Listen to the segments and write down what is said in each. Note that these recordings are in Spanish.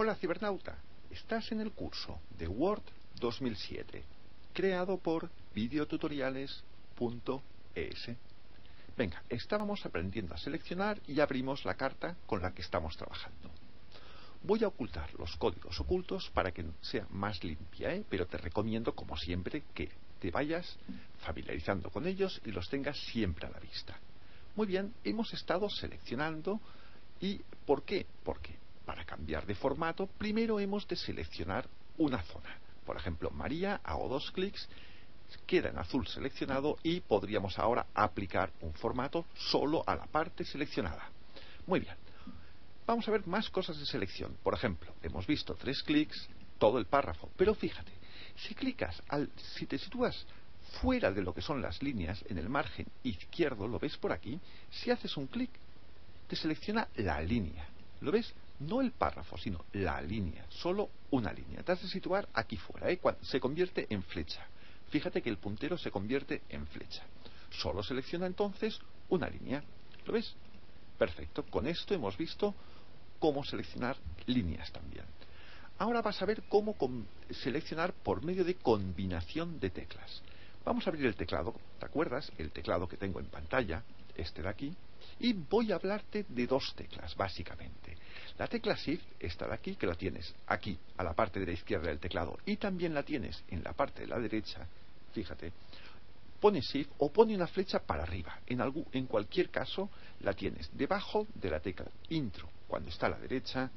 Hola cibernauta, estás en el curso de Word 2007, creado por videotutoriales.es. Venga, estábamos aprendiendo a seleccionar y abrimos la carta con la que estamos trabajando. Voy a ocultar los códigos ocultos para que sea más limpia, pero te recomiendo, como siempre, que te vayas familiarizando con ellos y los tengas siempre a la vista. Muy bien, hemos estado seleccionando. ¿Y por qué? Porque para cambiar de formato, primero hemos de seleccionar una zona. Por ejemplo, María, hago 2 clics, queda en azul seleccionado y podríamos ahora aplicar un formato solo a la parte seleccionada. Muy bien. Vamos a ver más cosas de selección. Por ejemplo, hemos visto 3 clics, todo el párrafo. Pero fíjate, si te sitúas fuera de lo que son las líneas, en el margen izquierdo, lo ves por aquí, si haces un clic, te selecciona la línea. ¿Lo ves? No el párrafo, sino la línea. Solo una línea. Te has de situar aquí fuera, cuando se convierte en flecha. Fíjate que el puntero se convierte en flecha. Solo selecciona entonces una línea. ¿Lo ves? Perfecto. Con esto hemos visto cómo seleccionar líneas también. Ahora vas a ver cómo seleccionar por medio de combinación de teclas. Vamos a abrir el teclado. ¿Te acuerdas? El teclado que tengo en pantalla, este de aquí. Y voy a hablarte de 2 teclas, básicamente. La tecla Shift, esta de aquí, que la tienes aquí, a la parte de la izquierda del teclado, y también la tienes en la parte de la derecha, fíjate, pone Shift o pone una flecha para arriba. En cualquier caso, la tienes debajo de la tecla Intro, cuando está a la derecha,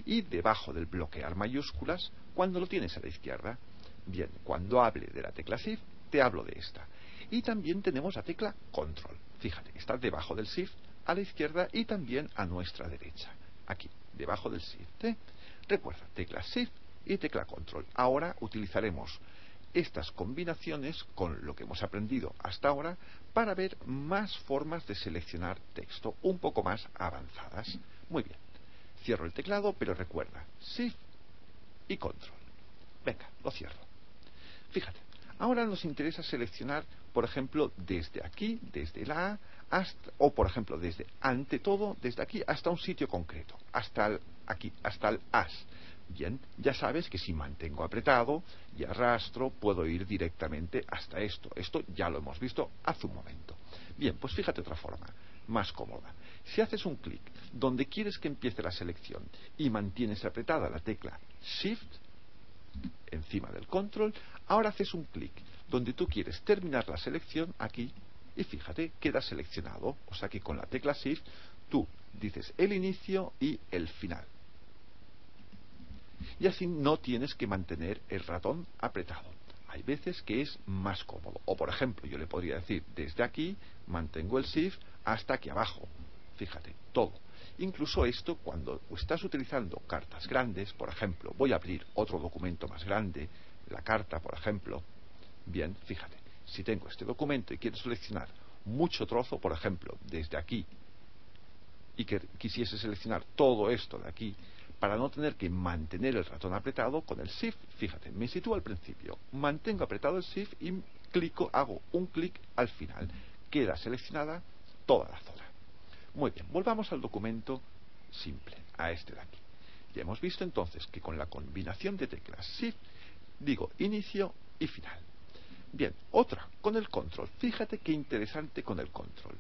y debajo del bloquear mayúsculas, cuando lo tienes a la izquierda. Bien, cuando hable de la tecla Shift, te hablo de esta. Y también tenemos la tecla Control. Fíjate, está debajo del Shift, a la izquierda y también a nuestra derecha. Aquí, debajo del Shift. Recuerda, tecla Shift y tecla Control. Ahora utilizaremos estas combinaciones con lo que hemos aprendido hasta ahora para ver más formas de seleccionar texto un poco más avanzadas. Muy bien. Cierro el teclado, pero recuerda, Shift y Control. Venga, lo cierro. Fíjate, ahora nos interesa seleccionar, por ejemplo, desde aquí, desde la A, o por ejemplo, ante todo, desde aquí hasta un sitio concreto, aquí, hasta el As. Bien, ya sabes que si mantengo apretado y arrastro, puedo ir directamente hasta esto. Esto ya lo hemos visto hace un momento. Bien, pues fíjate otra forma, más cómoda. Si haces un clic donde quieres que empiece la selección y mantienes apretada la tecla Shift encima del Control, ahora haces un clic donde tú quieres terminar la selección aquí y fíjate, queda seleccionado. O sea que con la tecla Shift tú dices el inicio y el final. Y así no tienes que mantener el ratón apretado. Hay veces que es más cómodo. O por ejemplo, yo le podría decir desde aquí, mantengo el Shift hasta aquí abajo. Fíjate, todo. Incluso esto cuando estás utilizando cartas grandes, por ejemplo, voy a abrir otro documento más grande, la carta, por ejemplo. Bien, fíjate, si tengo este documento y quiero seleccionar mucho trozo, por ejemplo, desde aquí, y que quisiese seleccionar todo esto de aquí, para no tener que mantener el ratón apretado, con el Shift, fíjate, me sitúo al principio, mantengo apretado el Shift y hago un clic al final. Queda seleccionada toda la zona. Muy bien, volvamos al documento simple, a este de aquí. Ya hemos visto entonces que con la combinación de teclas Shift, digo inicio y final. Bien, otra, con el Control. Fíjate qué interesante con el Control.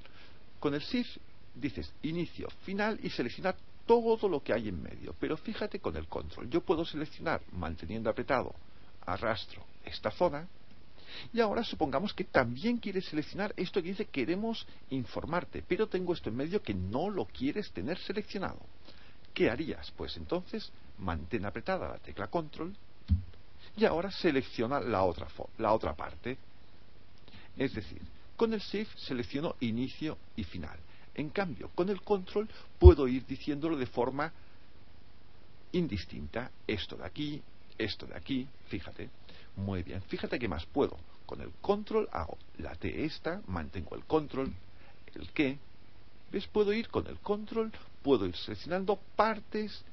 Con el Shift dices inicio, final y seleccionar todo lo que hay en medio. Pero fíjate con el Control. Yo puedo seleccionar, manteniendo apretado, arrastro esta zona. Y ahora supongamos que también quieres seleccionar esto que dice queremos informarte, pero tengo esto en medio que no lo quieres tener seleccionado. ¿Qué harías? Pues entonces mantén apretada la tecla Control y ahora selecciona la otra parte. Es decir, con el Shift selecciono inicio y final. En cambio, con el Control puedo ir diciéndolo de forma indistinta. Esto de aquí, fíjate. Muy bien, fíjate que más puedo. Con el Control hago la T esta, mantengo el Control, el que. ¿Ves? Puedo ir con el Control, puedo ir seleccionando partes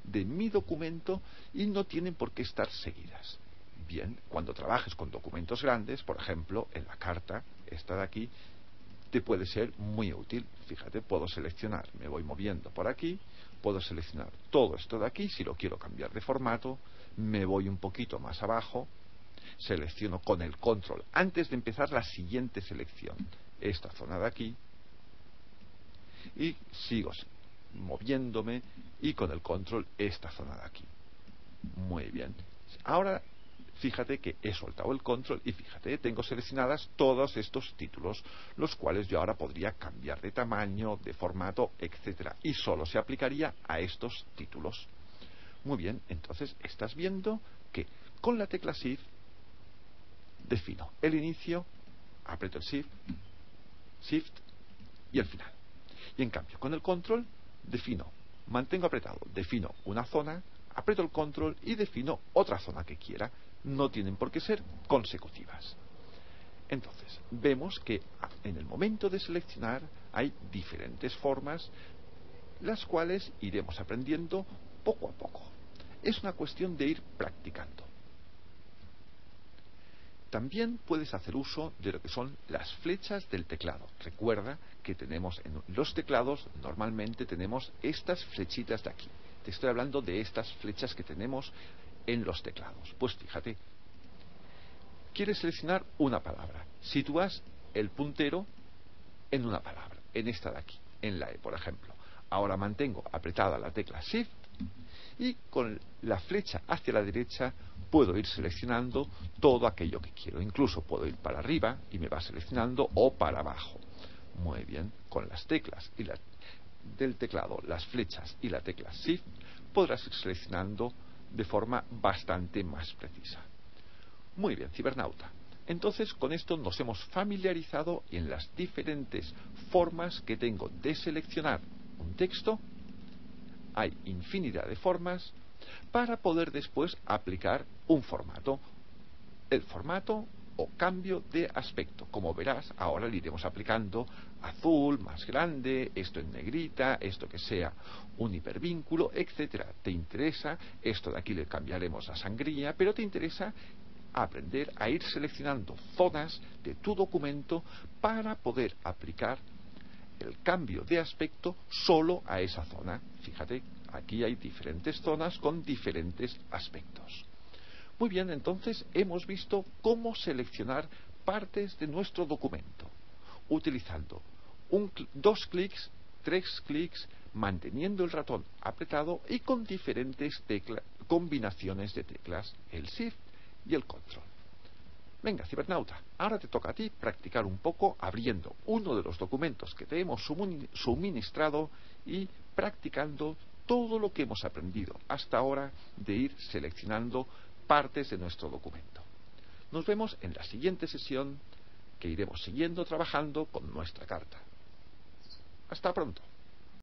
de mi documento y no tienen por qué estar seguidas. Bien, cuando trabajes con documentos grandes, por ejemplo, en la carta, esta de aquí, te puede ser muy útil. Fíjate, puedo seleccionar, me voy moviendo por aquí, puedo seleccionar todo esto de aquí, si lo quiero cambiar de formato, me voy un poquito más abajo, selecciono con el control, antes de empezar la siguiente selección, esta zona de aquí, y sigo moviéndome, y con el control esta zona de aquí. Muy bien. Ahora fíjate que he soltado el control y fíjate, tengo seleccionadas todos estos títulos, los cuales yo ahora podría cambiar de tamaño, de formato, etcétera, y solo se aplicaría a estos títulos. Muy bien, entonces estás viendo que con la tecla Shift defino el inicio, aprieto el Shift y el final. Y en cambio con el control mantengo apretado, defino una zona, aprieto el control y defino otra zona que quiera. No tienen por qué ser consecutivas. Entonces, vemos que en el momento de seleccionar hay diferentes formas, las cuales iremos aprendiendo poco a poco. Es una cuestión de ir practicando. También puedes hacer uso de lo que son las flechas del teclado. Recuerda que tenemos en los teclados, normalmente tenemos estas flechitas de aquí. Te estoy hablando de estas flechas que tenemos en los teclados. Pues fíjate, quieres seleccionar una palabra. Sitúas el puntero en una palabra, en esta de aquí, en la E, por ejemplo. Ahora mantengo apretada la tecla Shift y con la flecha hacia la derecha puedo ir seleccionando todo aquello que quiero. Incluso puedo ir para arriba y me va seleccionando, o para abajo. Muy bien, con las teclas del teclado, las flechas y la tecla Shift, podrás ir seleccionando de forma bastante más precisa. Muy bien, cibernauta. Entonces, con esto nos hemos familiarizado en las diferentes formas que tengo de seleccionar un texto. Hay infinidad de formas para poder después aplicar un formato. El formato o cambio de aspecto. Como verás, ahora le iremos aplicando azul, más grande, esto en negrita, esto que sea un hipervínculo, etcétera. ¿Te interesa? Esto de aquí le cambiaremos a sangría, pero te interesa aprender a ir seleccionando zonas de tu documento para poder aplicar el cambio de aspecto solo a esa zona. Fíjate, aquí hay diferentes zonas con diferentes aspectos. Muy bien, entonces hemos visto cómo seleccionar partes de nuestro documento utilizando 2 clics, 3 clics, manteniendo el ratón apretado y con diferentes combinaciones de teclas, el Shift y el Control. Venga, cibernauta, ahora te toca a ti practicar un poco abriendo uno de los documentos que te hemos suministrado y practicando todo lo que hemos aprendido hasta ahora de ir seleccionando partes de nuestro documento. Nos vemos en la siguiente sesión, que iremos siguiendo trabajando con nuestra carta. Hasta pronto.